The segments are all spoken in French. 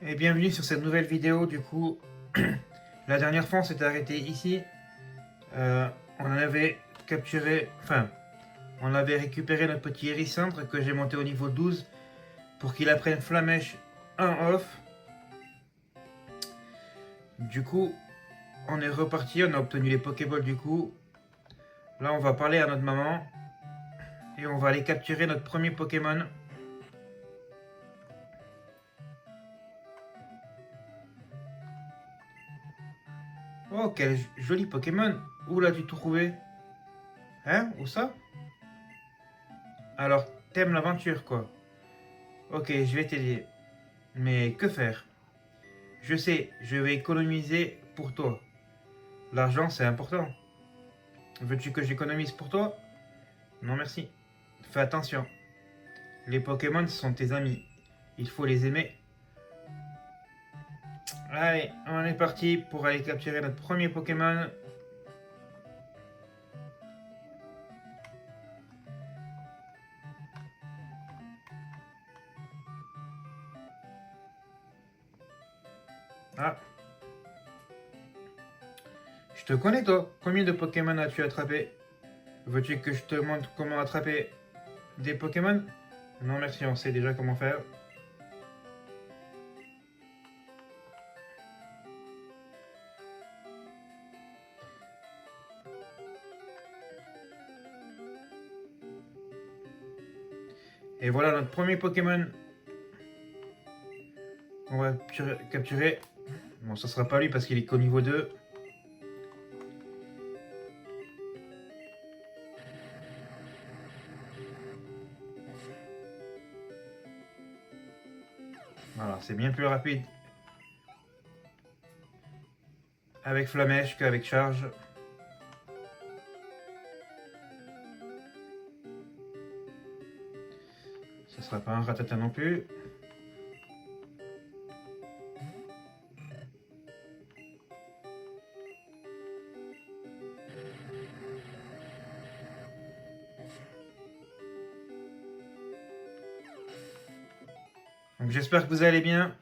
Et bienvenue sur cette nouvelle vidéo. Du coup, la dernière fois on s'était arrêté ici. Euh, on en avait capturé, enfin, on avait récupéré notre petit hérissandre que j'ai monté au niveau 12 pour qu'il apprenne Flamèche 1 off. Du coup, on est reparti, on a obtenu les Pokéballs du coup. Là, on va parler à notre maman et on va aller capturer notre premier Pokémon. Oh, quel joli Pokémon! Où l'as-tu trouvé? Hein? Où ça? Alors, t'aimes l'aventure quoi? Ok, je vais t'aider. Mais que faire? Je sais, je vais économiser pour toi. L'argent, c'est important. Veux-tu que j'économise pour toi? Non, merci. Fais attention. Les Pokémon sont tes amis. Il faut les aimer. Allez, on est parti pour aller capturer notre premier Pokémon. Ah, je te connais toi. Combien de Pokémon as-tu attrapé? Veux-tu que je te montre comment attraper des Pokémon? Non, merci, on sait déjà comment faire. Et voilà notre premier Pokémon. On va capturer. Bon, ça sera pas lui parce qu'il est qu'au niveau 2. Voilà, c'est bien plus rapide avec Flamèche qu'avec Charge. Ça sera pas un ratata non plus. Donc j'espère que vous allez bien.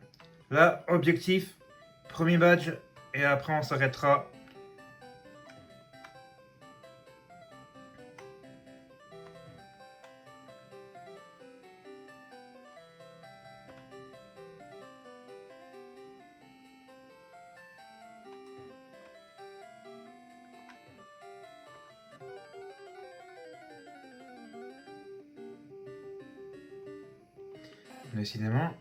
Là, objectif, premier badge, et après on s'arrêtera. Décidément.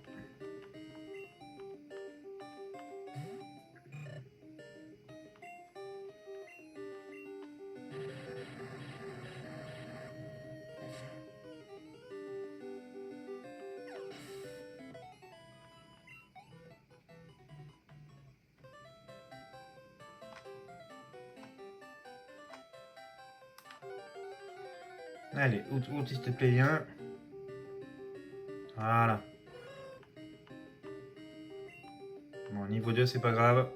Allez, out, s'il te plaît, viens. Voilà. Bon, niveau 2, c'est pas grave.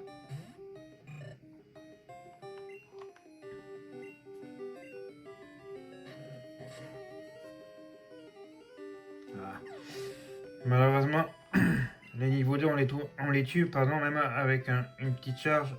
Voilà. Malheureusement, les niveaux 2, on les tue, pardon, même avec une petite charge.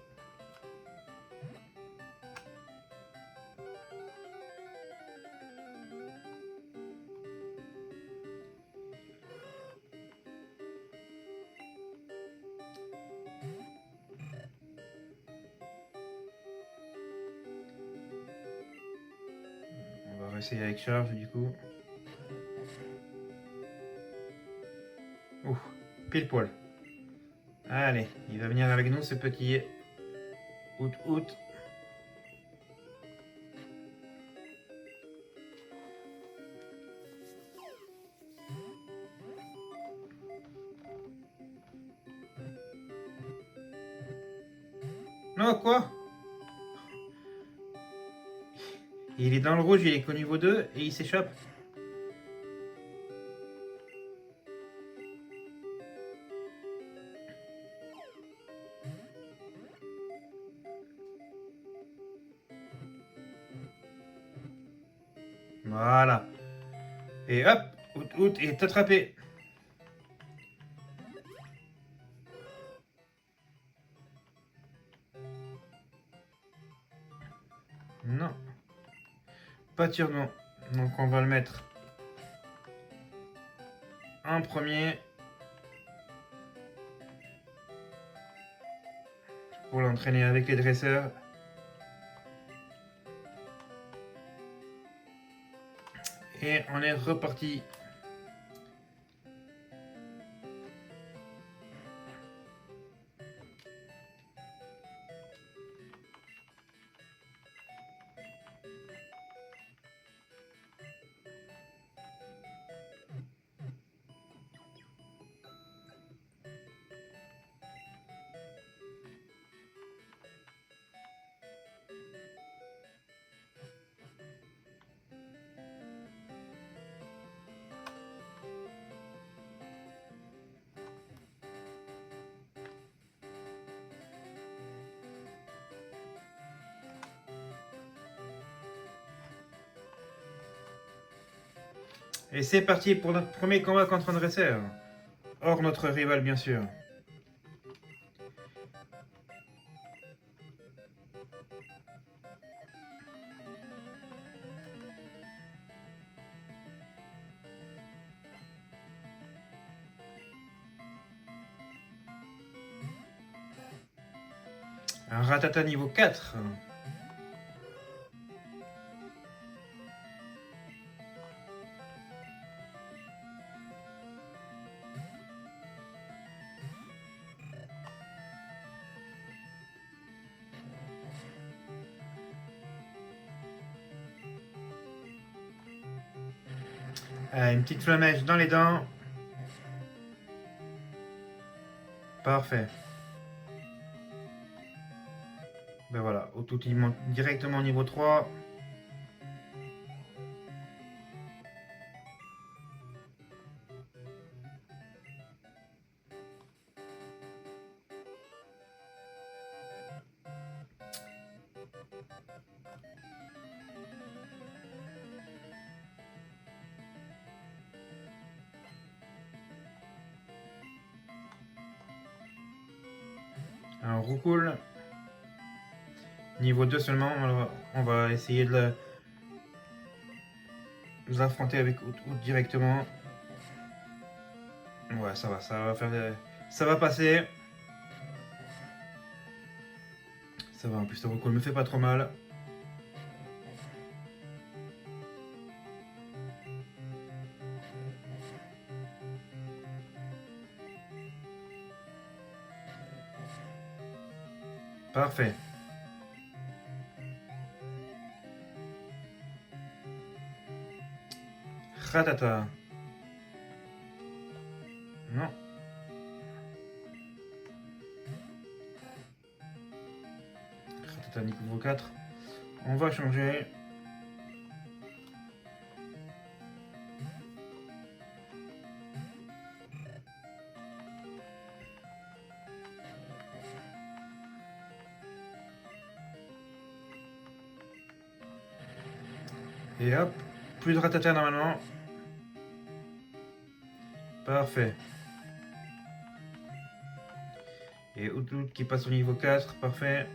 On va essayer avec charge, du coup. Ouh, pile poil. Allez, il va venir avec nous, ce petit out. Non, quoi? Il est dans le rouge, il est qu'au niveau 2 et il s'échappe. Voilà. Et hop, out, et attrapé. Non. Pâture, non. Donc on va le mettre en premier. Pour l'entraîner avec les dresseurs. Et on est reparti. Et c'est parti pour notre premier combat contre un dresseur. Hors notre rival, bien sûr. Un ratata niveau 4. Une petite flamèche dans les dents. Parfait. Ben voilà, au tout il monte directement au niveau 3. Un roucoule. Niveau 2 seulement. Alors, on va essayer de l'affronter avec Out directement. Ouais, ça va faire. Ça va passer. Ça va, en plus, le roucoule me fait pas trop mal. Parfait. Ratata. Non. Ratata niveau 4. On va changer. Et hop. Plus de ratata normalement. Parfait. Et Outlook qui passe au niveau 4, parfait.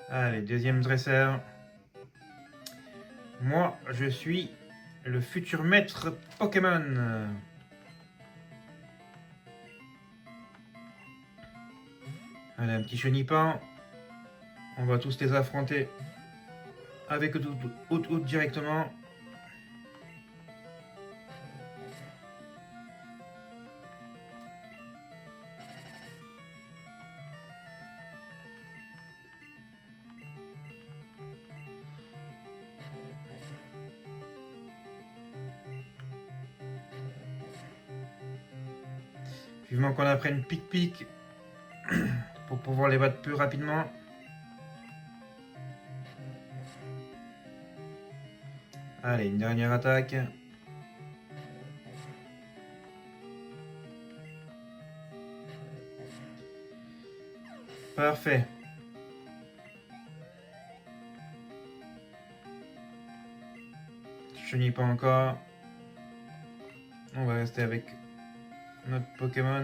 Allez, deuxième dresseur. Moi, je suis le futur maître Pokémon. Allez, un petit chenipan. On va tous les affronter avec Out directement. Vivement qu'on apprenne pic-pic pour pouvoir les battre plus rapidement. Allez, une dernière attaque. Parfait. Je n'y ai pas encore. On va rester avec notre Pokémon.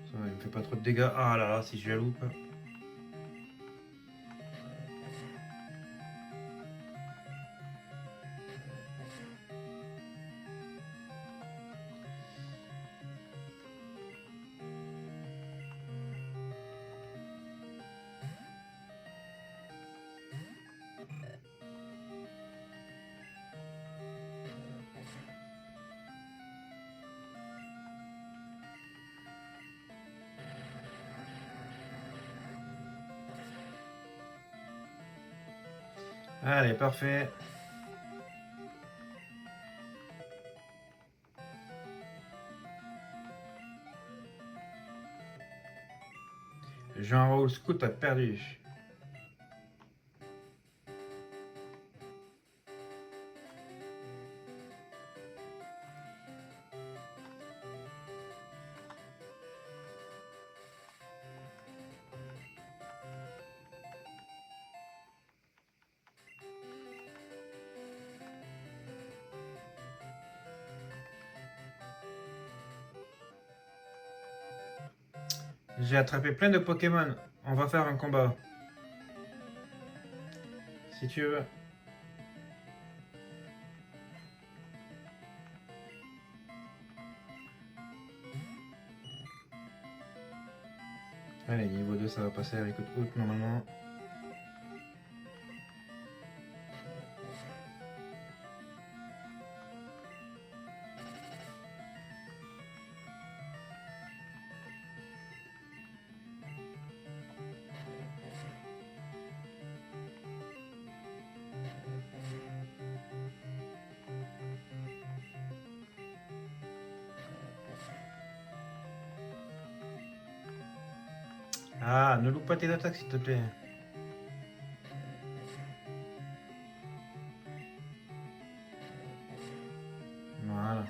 Ça va, il me fait pas trop de dégâts. Ah là là, si je la loupe. Allez, parfait. Jean-Raoul Scout a perdu. J'ai attrapé plein de Pokémon. On va faire un combat. Si tu veux. Allez, niveau 2, ça va passer avec haute normalement. Ah, ne loupe pas tes attaques s'il te plaît. Voilà.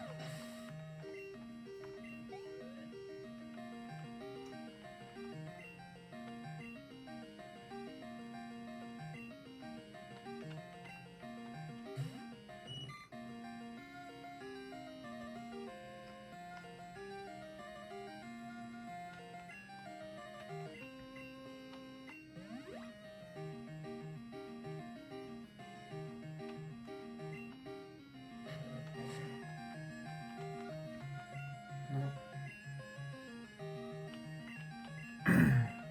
Non.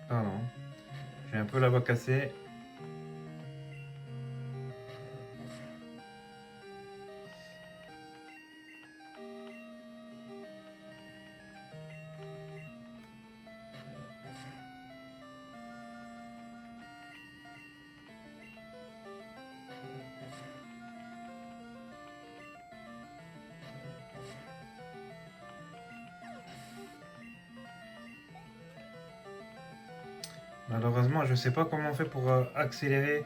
Pardon. J'ai un peu la voix cassée. Malheureusement, je sais pas comment on fait pour accélérer.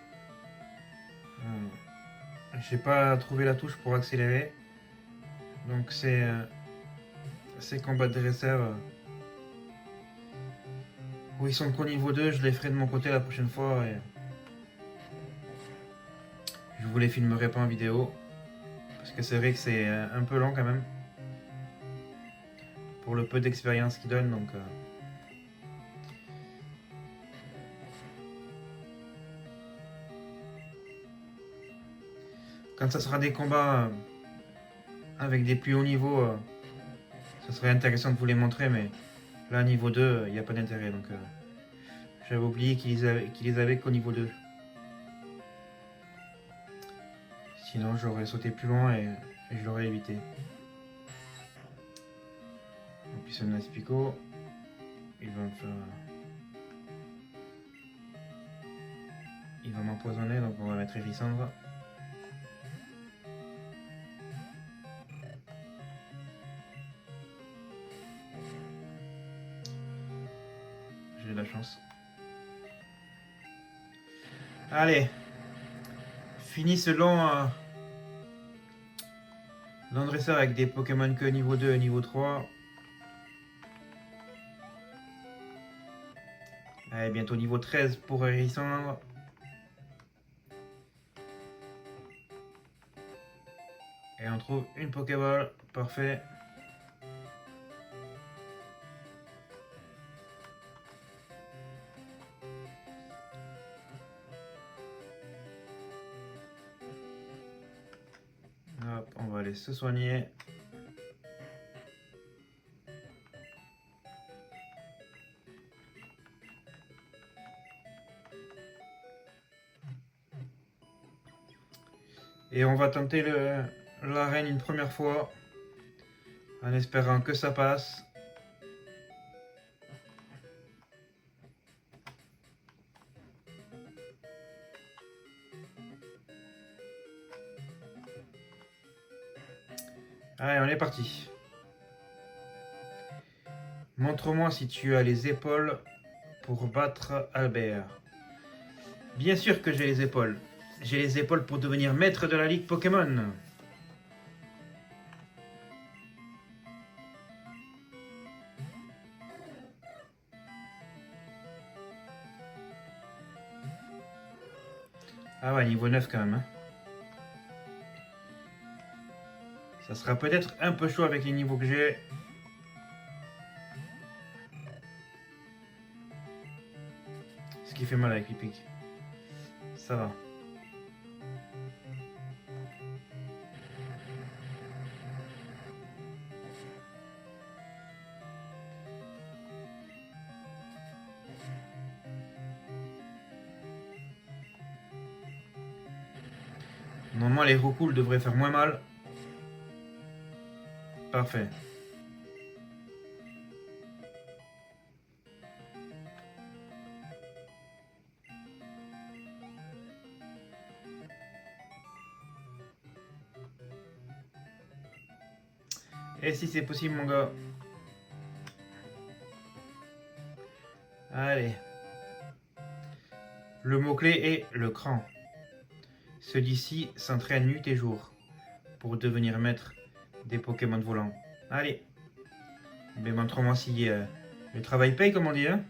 J'ai pas trouvé la touche pour accélérer. Donc ces combats de dresseurs où ils sont qu'au niveau 2, je les ferai de mon côté la prochaine fois. Et je vous les filmerai pas en vidéo. Parce que c'est vrai que c'est un peu long quand même. Pour le peu d'expérience qu'ils donnent. Donc, quand ça sera des combats avec des plus hauts niveaux, ça serait intéressant de vous les montrer. Mais là, niveau 2, il n'y a pas d'intérêt. Donc, j'avais oublié qu'ils les avaient qu'au niveau 2. Sinon, j'aurais sauté plus loin et je l'aurais évité. En plus, un Aspico, il va me faire. Il va m'empoisonner, donc on va mettre Hérissandre. J'ai de la chance. Allez, fini ce long dresseur avec des Pokémon que niveau 2 et niveau 3. Allez, bientôt niveau 13 pour Hérissandre. Et on trouve une Pokéball. Parfait. Hop, on va aller se soigner. Et on va tenter l'arène une première fois. En espérant que ça passe. Allez, on est parti. Montre-moi si tu as les épaules pour battre Albert. Bien sûr que j'ai les épaules. J'ai les épaules pour devenir maître de la Ligue Pokémon. Ah ouais, niveau 9 quand même. Hein. Ça sera peut-être un peu chaud avec les niveaux que j'ai. Ce qui fait mal avec les pics. Ça va. Normalement, les roucouls devraient faire moins mal. Parfait. Et si c'est possible, mon gars. Allez. Le mot-clé est le cran. Celui-ci s'entraîne nuit et jour pour devenir maître des Pokémon volants. Allez. Mais montre-moi si le travail paye, comme on dit. Hein.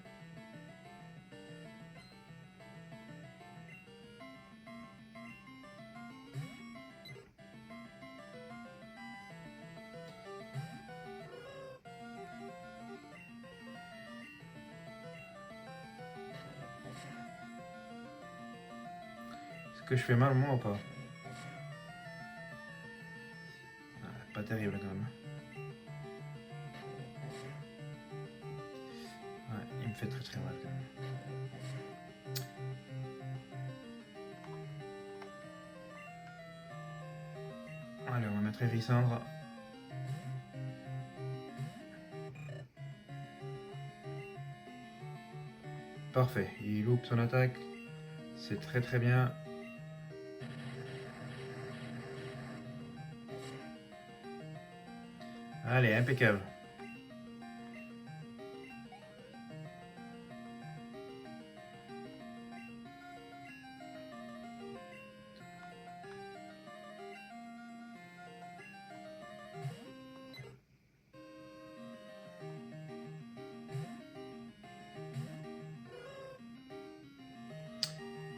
Est-ce que je fais mal, moi, ou pas? Pas terrible, quand même. Ouais, il me fait très très mal, quand même. Allez, on va mettre Hérissandre. Parfait, il loupe son attaque. C'est très très bien. Allez, impeccable.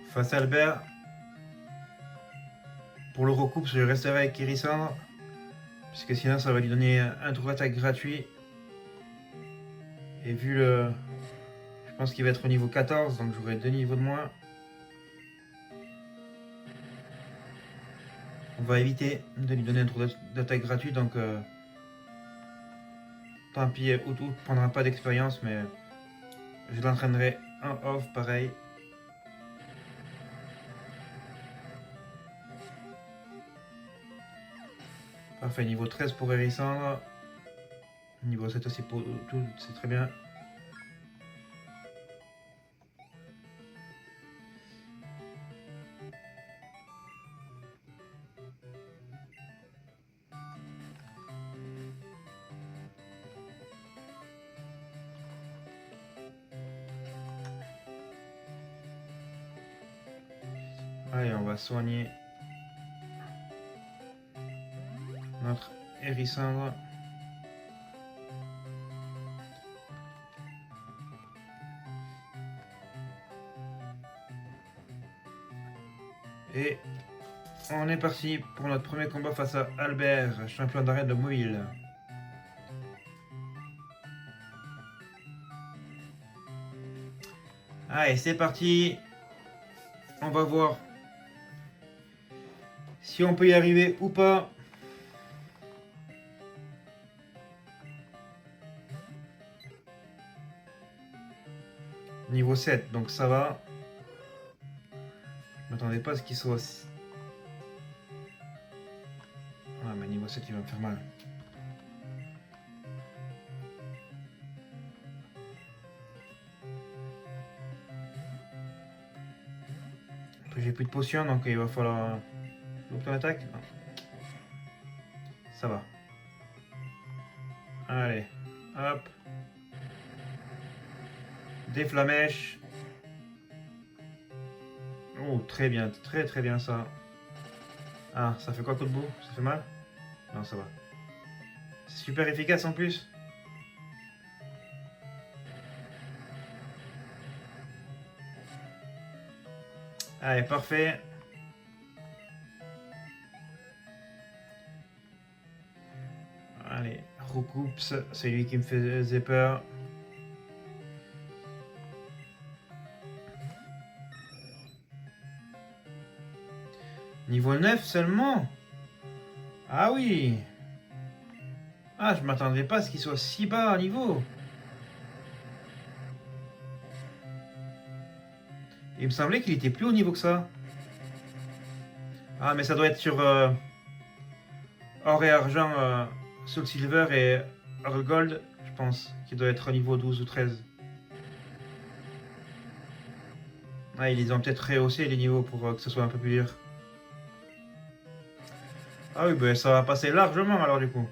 Face à Albert, pour le recoupe, je resterai avec Hérissandre. Puisque sinon, ça va lui donner un tour d'attaque gratuit. Et vu le... Je pense qu'il va être au niveau 14, donc j'aurai 2 niveaux de moins. On va éviter de lui donner un tour d'attaque gratuit, donc... tant pis, Outou ne prendra pas d'expérience, mais... Je l'entraînerai en off, pareil. Parfait, niveau 13 pour Hérissandre. Niveau 7 aussi pour tout, c'est très bien. Allez, on va soigner notre Hérissandre. Et on est parti pour notre premier combat face à Albert, champion d'arène de mobile. Allez, c'est parti. On va voir si on peut y arriver ou pas. Niveau 7, donc ça va. Je m'attendais pas à ce qu'il soit aussi. Ah, mais niveau 7, il va me faire mal. J'ai plus de potions, donc il va falloir... Loupe ton attaque. Non. Ça va. Allez, hop. Des flamèches. Oh, très bien, très bien ça. Ah, ça fait quoi coup de bout? Ça fait mal? Non, ça va. C'est super efficace en plus. Allez, parfait. Allez, Roucoups, c'est lui qui me faisait peur. Niveau 9 seulement? Ah oui. Ah, je m'attendais pas à ce qu'il soit si bas à niveau. Il me semblait qu'il était plus haut niveau que ça. Ah, mais ça doit être sur or et argent, Soul Silver et Earl Gold, je pense, qui doit être au niveau 12 ou 13. Ah, ils ont peut-être rehaussé les niveaux pour que ce soit un peu plus dur. Ah oui, ben ça va passer largement alors du coup.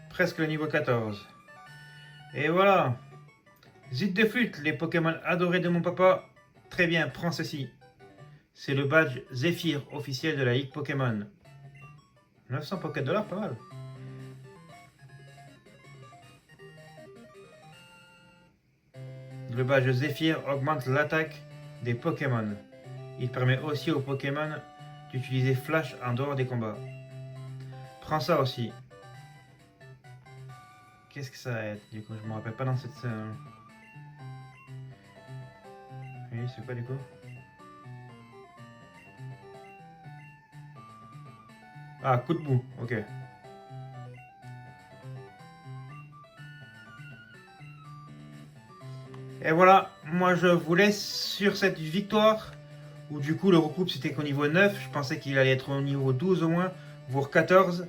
Presque le niveau 14. Et voilà. Zit de flûte, les Pokémon adorés de mon papa. Très bien, prends ceci. C'est le badge Zephyr officiel de la Ligue Pokémon. 900 $, pas mal. Le badge Zephyr augmente l'attaque des Pokémon. Il permet aussi aux Pokémon d'utiliser Flash en dehors des combats. Prends ça aussi. Qu'est-ce que ça aide du coup? Je me rappelle pas dans cette scène. Oui, c'est quoi du coup? Ah, coup de boue, ok. Et voilà, moi je vous laisse sur cette victoire. Où du coup le recoupe c'était qu'au niveau 9. Je pensais qu'il allait être au niveau 12 au moins, voire 14.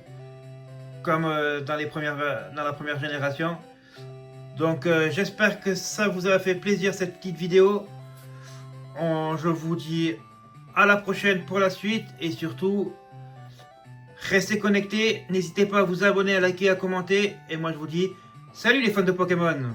Comme dans la première génération. Donc j'espère que ça vous a fait plaisir cette petite vidéo. Je vous dis à la prochaine pour la suite. Et surtout, restez connectés. N'hésitez pas à vous abonner, à liker, à commenter. Et moi je vous dis salut les fans de Pokémon.